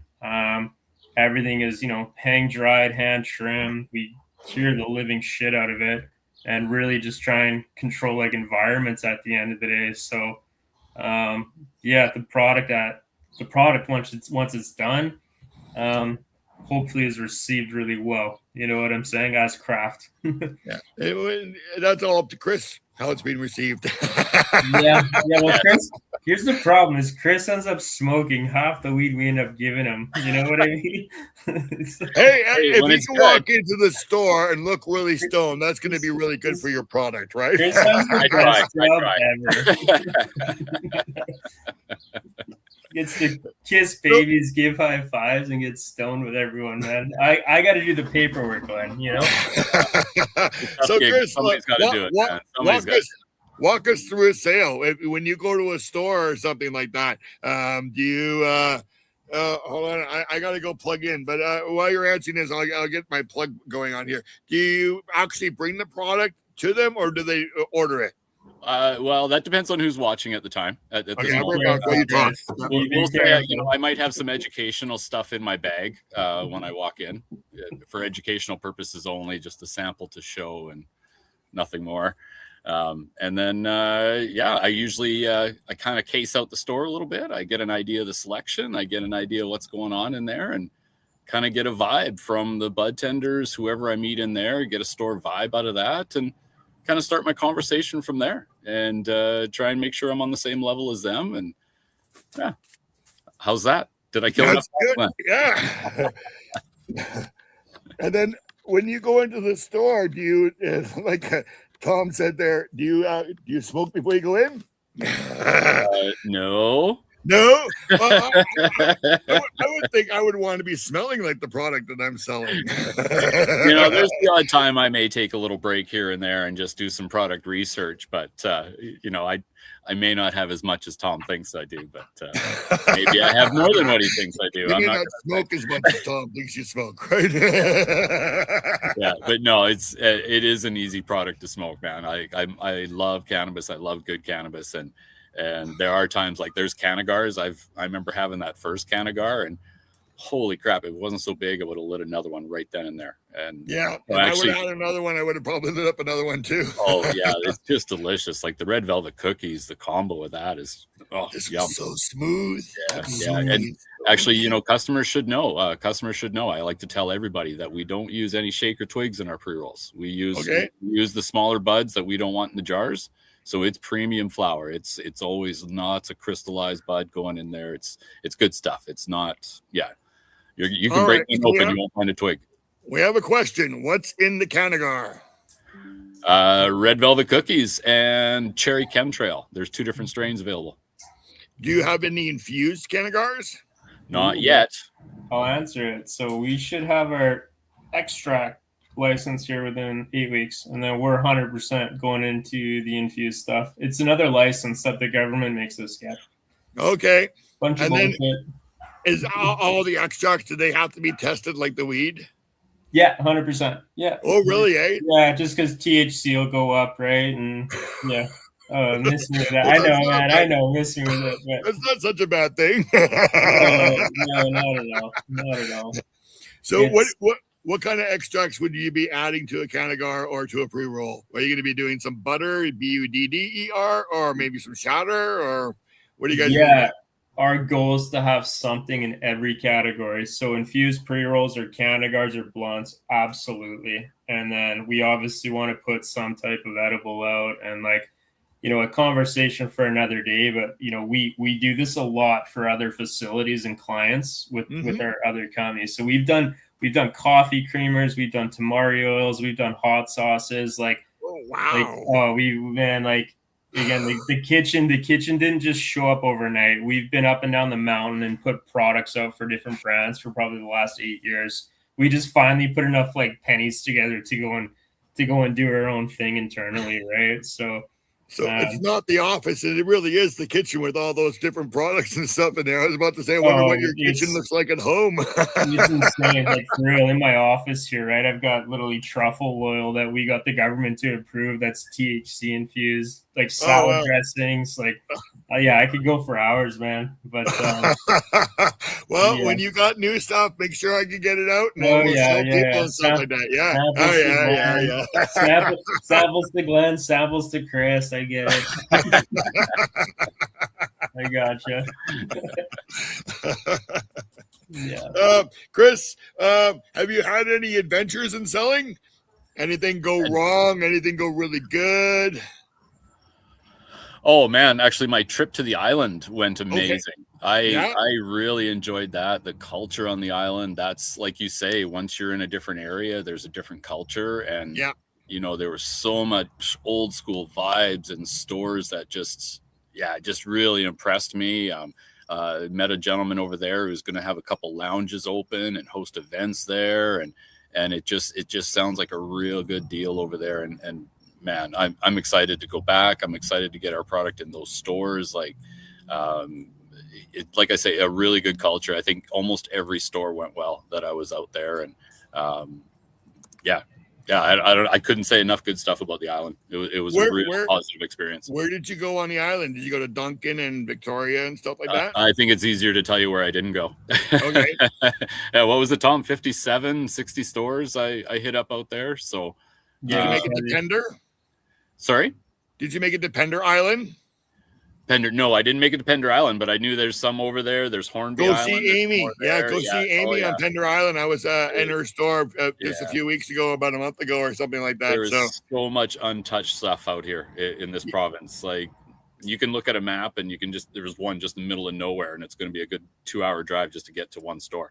Everything is, hang dried, hand trimmed. We cure the living shit out of it and really just try and control like environments at the end of the day. So, the product once it's done, hopefully is received really well. You know what I'm saying? As craft. That's all up to Chris how it's being received. Well, Chris, here's the problem: is Chris ends up smoking half the weed we end up giving him. You know what I mean? Hey, if you can walk into the store and look really stoned, that's going to be really good for your product, right? Chris has the best job ever. Gets to kiss babies, give high fives, and get stoned with everyone, man. I got to do the paperwork, Glenn, So, Chris, somebody's got to do it, man. Walk us through a sale. When you go to a store or something like that, do you hold on, I got to go plug in. But while you're answering this, I'll get my plug going on here. Do you actually bring the product to them or do they order it? Well, that depends on who's watching at the time. At this moment. We'll say, I might have some educational stuff in my bag when I walk in for educational purposes only, just a sample to show and nothing more. And then, I usually I kind of case out the store a little bit. I get an idea of the selection. I get an idea of what's going on in there and kind of get a vibe from the bud tenders, whoever I meet in there, get a store vibe out of that and kind of start my conversation from there and try and make sure I'm on the same level as them. And how's that? Did I kill enough? Good. Yeah. And then when you go into the store, do you, like Tom said there, do you smoke before you go in? No. No, I would think I would want to be smelling like the product that I'm selling. There's the odd time I may take a little break here and there and just do some product research, but I may not have as much as Tom thinks I do, but maybe I have more than what he thinks I do. You may not smoke as much as Tom thinks you smoke, right? Yeah, but no, it is an easy product to smoke, man. I love cannabis. I love good cannabis, and there are times like there's Cannagars. I remember having that first Cannagar, and holy crap, if it wasn't so big, I would have lit another one right then and there. And Yeah, so if actually, I would have had another one, I would have probably lit up another one too. oh yeah, it's just delicious. Like the red velvet cookies, the combo with that is This yum. was so smooth. Yeah. And actually, you know, customers should know. I like to tell everybody that we don't use any shaker twigs in our pre-rolls. We use the smaller buds that we don't want in the jars. So it's premium flower. It's always not a crystallized bud going in there. It's good stuff. It's not. Yeah, you can break one open, you won't find a twig. We have a question. What's in the Canagar? Red velvet cookies and cherry chemtrail. There's 2 different strains available. Do you have any infused Canagars? Not yet. I'll answer it. So we should have our extract license here within 8 weeks, and then we're 100% going into the infused stuff. It's another license that the government makes us get. Okay. Bunch of and then bullshit. is all the extracts, do they have to be tested like the weed? Yeah, 100%. Yeah. Oh, really, eh? Yeah, just because THC will go up, right? And yeah. Oh, missing with that. I know, man. I know, missing with it. But that's not such a bad thing. no, not at all. Not at all. So what kind of extracts would you be adding to a Canagar or to a pre-roll? Are you going to be doing some butter, BUDDER, or maybe some shatter, or what are you guys doing? Our goal is to have something in every category. So infused pre-rolls or Canagars or blunts, absolutely. And then we obviously want to put some type of edible out, and like, you know, a conversation for another day. But, you know, we do this a lot for other facilities and clients with our other companies. So we've done coffee creamers, we've done tamari oils, we've done hot sauces. Like, oh wow, again, the kitchen didn't just show up overnight. We've been up and down the mountain and put products out for different brands for probably the last 8 years. We just finally put enough like pennies together to go and do our own thing internally, right? So it's not the office, and it really is the kitchen with all those different products and stuff in there. I was about to say, I wonder what your kitchen looks like at home. It's insane. Like, for real, in my office here, right? I've got literally truffle oil that we got the government to approve that's THC infused, like salad dressings. Like, yeah, I could go for hours, man. But when you got new stuff, make sure I can get it out. And and stuff like that. Yeah. Samples to Glenn, samples to Chris. I get it. I gotcha. Yeah. Chris, have you had any adventures in selling? Anything go wrong? Anything go really good? Oh man, actually my trip to the island went amazing. Okay. I really enjoyed that. The culture on the island, that's like you say, once you're in a different area, there's a different culture. And you know, there was so much old school vibes and stores that just really impressed me. Met a gentleman over there who's going to have a couple lounges open and host events there. And it just sounds like a real good deal over there. And man, I'm excited to go back. I'm excited to get our product in those stores. Like, like I say, a really good culture. I think almost every store went well that I was out there. And I couldn't say enough good stuff about the island. It was a real positive experience. Where did you go on the island? Did you go to Duncan and Victoria and stuff like that? I think it's easier to tell you where I didn't go. Okay. Yeah, what was it, Tom? 57, 60 stores I hit up out there. So did you make it to Pender? Sorry? Did you make it to Pender Island? Pender? No, I didn't make it to Pender Island, but I knew there's some over there. There's Hornby Island. Go see Amy. Go see Amy on Pender Island. I was in her store just a few weeks ago, about a month ago or something like that. There's so much untouched stuff out here in this province. Like, you can look at a map and you can there's one just in the middle of nowhere, and it's going to be a good 2-hour drive just to get to one store.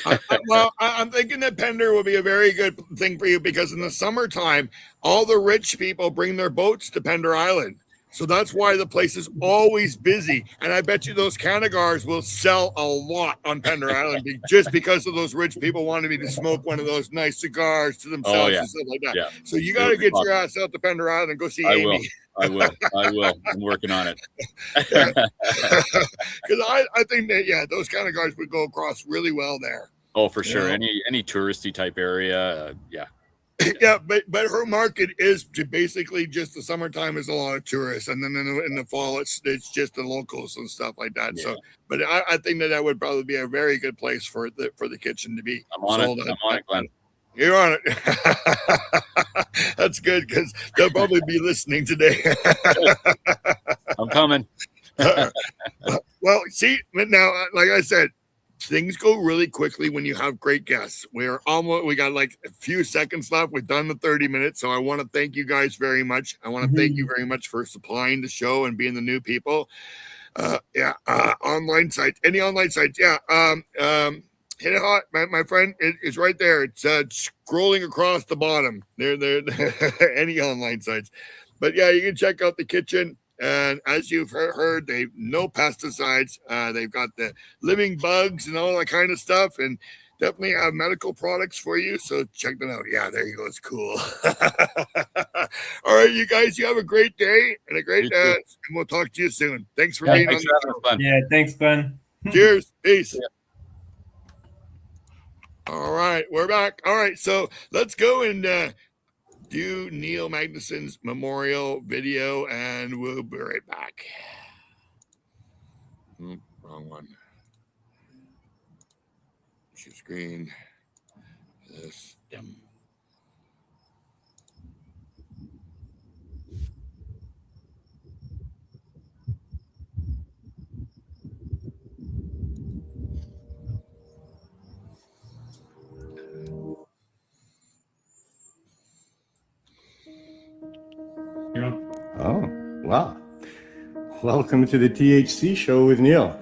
I'm thinking that Pender will be a very good thing for you, because in the summertime, all the rich people bring their boats to Pender Island. So that's why the place is always busy. And I bet you those Canagars will sell a lot on Pender Island just because of those rich people wanting me to smoke one of those nice cigars to themselves and stuff like that. Yeah. So you got to get your ass out to Pender Island and go see Amy. I will. I'm working on it. Because I think that, those Canagars would go across really well there. Oh, for sure. Any touristy type area. Yeah, but her market is basically just the summertime is a lot of tourists, and then in the fall it's just the locals and stuff like that. Yeah. So, but I think that would probably be a very good place for the kitchen to be. I'm on it, Glenn. You're on it. That's good because they'll probably be listening today. I'm coming. Well, see now, like I said, things go really quickly when you have great guests. We got like a few seconds left. We've done the 30 minutes. So I want to thank you guys very much. I want to thank you very much for supplying the show and being the new people. Online sites, any online sites. Yeah. Hit it hot, my friend. It's right there. It's scrolling across the bottom. There, any online sites. But yeah, you can check out the kitchen. And as you've heard, they've no pesticides. They've got the living bugs and all that kind of stuff, and definitely have medical products for you. So check them out. Yeah, there you go. It's cool. All right, you guys, you have a great day and a great and we'll talk to you soon. Thanks for being on the show. Yeah, thanks, Glenn. Cheers. Peace. Yeah. All right, we're back. All right, so let's go and do Neil Magnuson's memorial video, and we'll be right back. Wrong one. Share screen. This. Oh, wow. Welcome to the THC Show with Neil.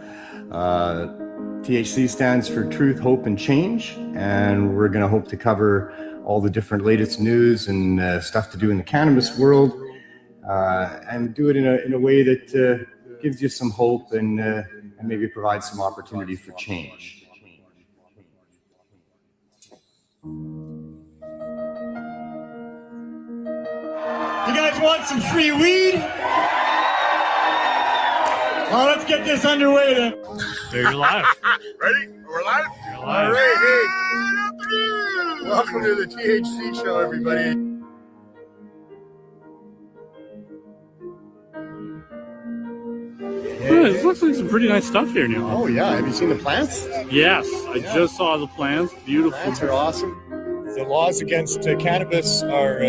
THC stands for Truth, Hope, and Change, and we're going to hope to cover all the different latest news and stuff to do in the cannabis world, and do it in a way that gives you some hope and maybe provides some opportunity for change. You guys want some free weed? Well, let's get this underway then. There, you're live. Ready? We're live? You're live. All right, hey. Welcome to the THC Show, everybody. Yeah, this looks like some pretty nice stuff here, Neil. Oh, yeah. Have you seen the plants? Yes, I just saw the plants. Beautiful. Plants are awesome. The laws against cannabis are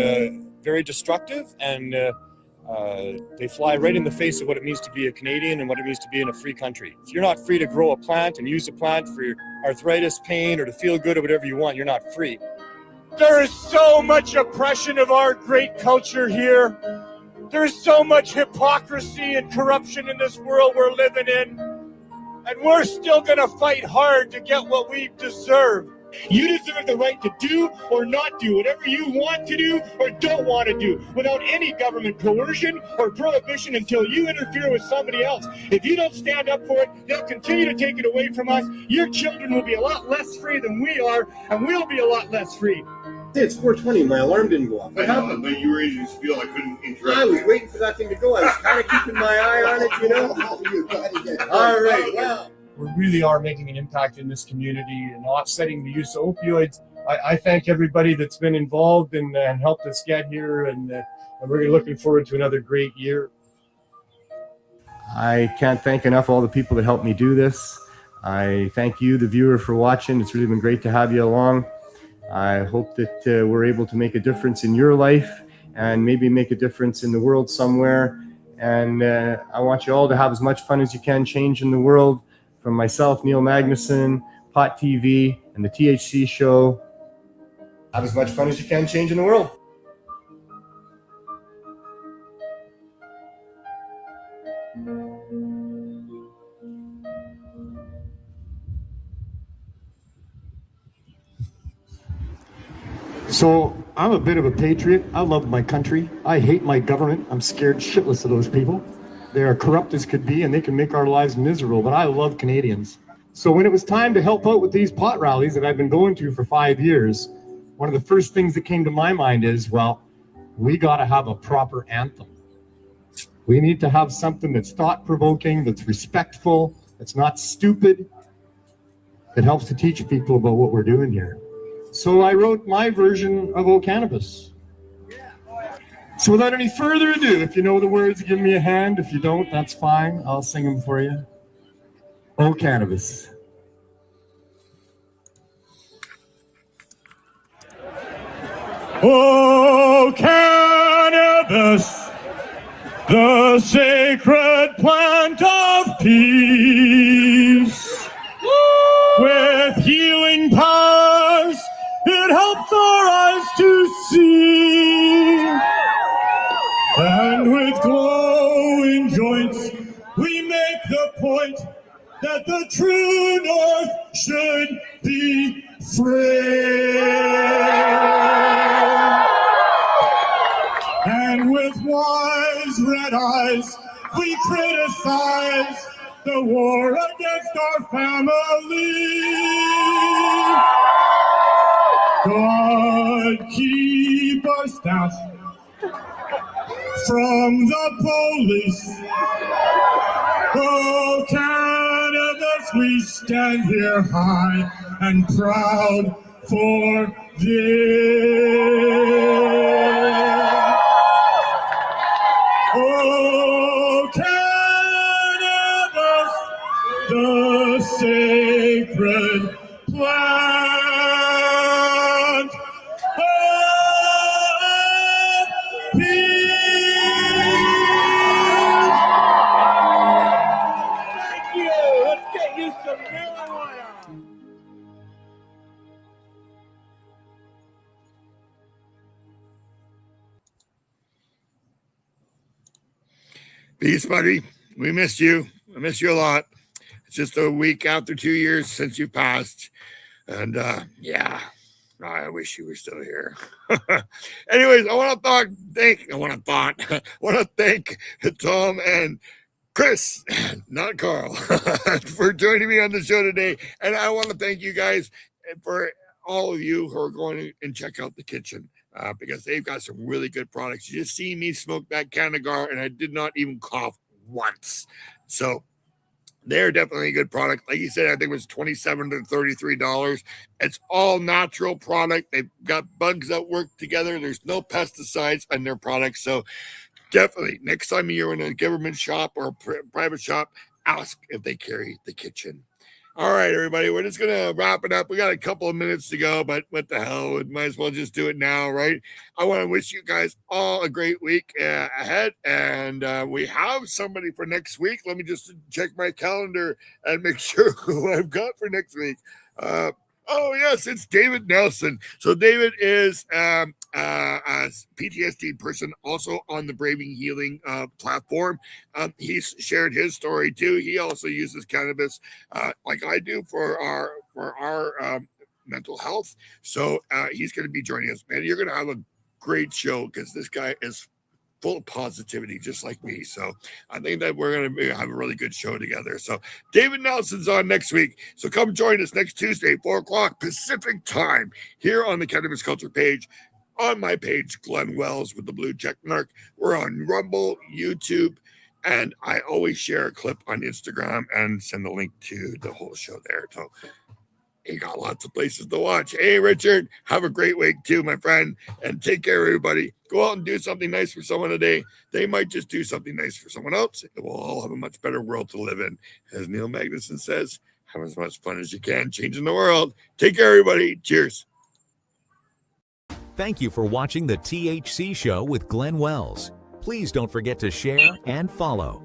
very destructive, and they fly right in the face of what it means to be a Canadian and what it means to be in a free country. If you're not free to grow a plant and use a plant for your arthritis, pain, or to feel good or whatever you want, you're not free. There is so much oppression of our great culture here. There is so much hypocrisy and corruption in this world we're living in. And we're still going to fight hard to get what we deserve. You deserve the right to do or not do whatever you want to do or don't want to do without any government coercion or prohibition until you interfere with somebody else. If you don't stand up for it, they'll continue to take it away from us. Your children will be a lot less free than we are, and we'll be a lot less free. Hey, it's 4:20. My alarm didn't go off. What happened? But you were ready to spiel. I couldn't interrupt. I was waiting for that thing to go. I was kind of keeping my eye on it, you know? All right, well. We really are making an impact in this community and offsetting the use of opioids. I thank everybody that's been involved and helped us get here, and we're really looking forward to another great year. I can't thank enough all the people that helped me do this. I thank you, the viewer, for watching. It's really been great to have you along. I hope that we're able to make a difference in your life and maybe make a difference in the world somewhere. And I want you all to have as much fun as you can changing the world. From myself, Neil Magnuson, Pot TV, and the THC Show, have as much fun as you can changing the world. So I'm a bit of a patriot. I love my country. I hate my government. I'm scared shitless of those people. They are corrupt as could be, and they can make our lives miserable, but I love Canadians. So when it was time to help out with these pot rallies that I've been going to for 5 years, one of the first things that came to my mind is, well, we got to have a proper anthem. We need to have something that's thought-provoking, that's respectful, that's not stupid. It helps to teach people about what we're doing here. So I wrote my version of O Cannabis. So without any further ado, if you know the words, give me a hand. If you don't, that's fine. I'll sing them for you. O Cannabis. Oh, cannabis, the sacred plant of peace. With healing powers, it helps our eyes to see. And with glowing joints, we make the point that the true north should be free. And with wise red eyes, we criticize the war against our family. God keep our staff from the police. Oh, cannabis, we stand here high and proud for this. Oh, cannabis, the sacred plant of peace. Thank you. Let's get you some marijuana. Peace, buddy. We missed you. I miss you a lot. It's just a week after 2 years since you passed. And yeah, I wish you were still here. Anyways, I want to thank Tom and Chris, not Carl, for joining me on the show today. And I want to thank you guys for all of you who are going and check out the kitchen. Because they've got some really good products. You just see me smoke that Cannagar, and I did not even cough once. So they're definitely a good product. Like you said, I think it was $27 to $33. It's all natural product. They've got bugs that work together. There's no pesticides in their products. So definitely, next time you're in a government shop or a private shop, ask if they carry the kitchen. All right, everybody, we're just going to wrap it up. We got a couple of minutes to go, but what the hell? We might as well just do it now, right? I want to wish you guys all a great week ahead, and we have somebody for next week. Let me just check my calendar and make sure who I've got for next week. Oh, yes, it's David Nelson. So David is a PTSD person, also on the Braving Healing platform. He's shared his story, too. He also uses cannabis like I do for our mental health. So he's going to be joining us. Man, you're going to have a great show because this guy is full of positivity, just like me. So I think that we're going to have a really good show together. So David Nelson's on next week. So come join us next Tuesday, 4 o'clock Pacific time, here on the Cannabis Culture page. On my page, Glenn Wells with the blue check mark. We're on Rumble, YouTube, and I always share a clip on Instagram and send a link to the whole show there. So you got lots of places to watch. Hey, Richard, have a great week too, my friend, and take care, everybody. Go out and do something nice for someone today. They might just do something nice for someone else. We'll all have a much better world to live in. As Neil Magnuson says, have as much fun as you can changing the world. Take care, everybody. Cheers. Thank you for watching the THC Show with Glenn Wells. Please don't forget to share and follow.